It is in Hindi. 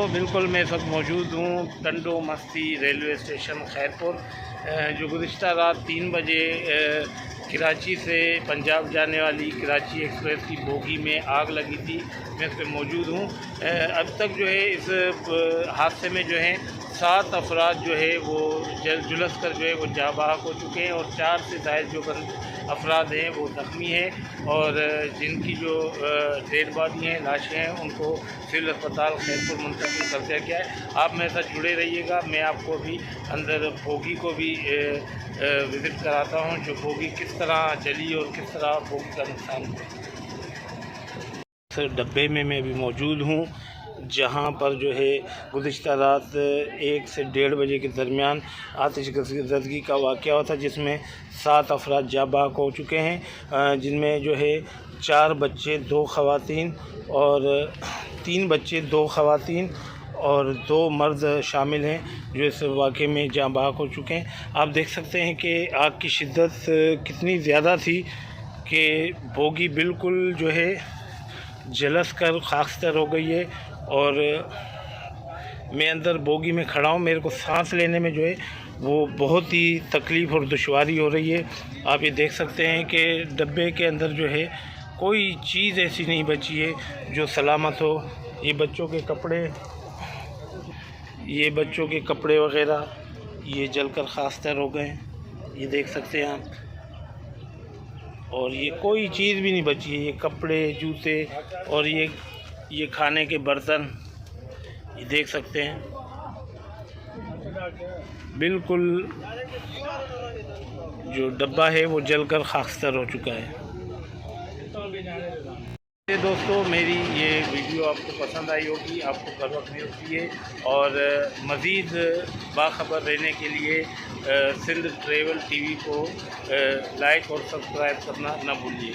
बिल्कुल मैं इस वक्त मौजूद हूँ टंडो मस्ती रेलवे स्टेशन खैरपुर, जो गुज़िश्ता रात 3 बजे कराची से पंजाब जाने वाली कराची एक्सप्रेस की बोगी में आग लगी थी। मैं इस पर मौजूद हूँ। अब तक जो है इस हादसे में जो है 7 अफराद जो है वो झुलस कर जो है वो जाँ बहक हो चुके हैं और 4 से ज़ायद जो अफराद हैं वो ज़ख्मी हैं और जिनकी जो डेड बॉडी हैं, लाशें हैं, उनको सिविल अस्पताल खैरपुर मुंतकिल कर दिया गया है। आप मेरे साथ जुड़े रहिएगा। मैं आपको भी अंदर बोगी को भी विज़िट कराता हूँ, जो बोगी किस तरह चली और किस तरह बोगी का नुकसान हुआ। सर डब्बे में मैं भी मौजूद हूँ, जहाँ पर जो है गुज़िश्ता रात 1 से 1:30 बजे के दरमियान आतिशगज़गी का वाक़या हुआ था, जिसमें 7 अफराद जाँ बहक हो चुके हैं, जिनमें जो है 4 बच्चे 2 ख़वातीन और 3 बच्चे 2 ख़वातीन और 2 मर्द शामिल हैं, जो इस वाक़े में जाँ बहक हो चुके हैं। आप देख सकते हैं कि आग की शिद्दत कितनी ज़्यादा थी कि बोगी बिल्कुल जो है जलस कर खाकस्तर हो गई है और मैं अंदर बोगी में खड़ा हूँ। मेरे को सांस लेने में जो है वो बहुत ही तकलीफ़ और दुश्वारी हो रही है। आप ये देख सकते हैं कि डब्बे के अंदर जो है कोई चीज़ ऐसी नहीं बची है जो सलामत हो। ये बच्चों के कपड़े वग़ैरह ये जलकर खाकस्तर हो गए हैं, ये देख सकते हैं आप। और ये कोई चीज़ भी नहीं बची है, ये कपड़े, जूते और ये खाने के बर्तन, ये देख सकते हैं। बिल्कुल जो डब्बा है वो जलकर खाकस्तर हो चुका है। दोस्तों मेरी ये वीडियो आपको पसंद आई होगी, आपको बर वक्त मिलती है और मज़ीद बाखबर रहने के लिए सिंध ट्रैवल टीवी को लाइक और सब्सक्राइब करना ना भूलिए।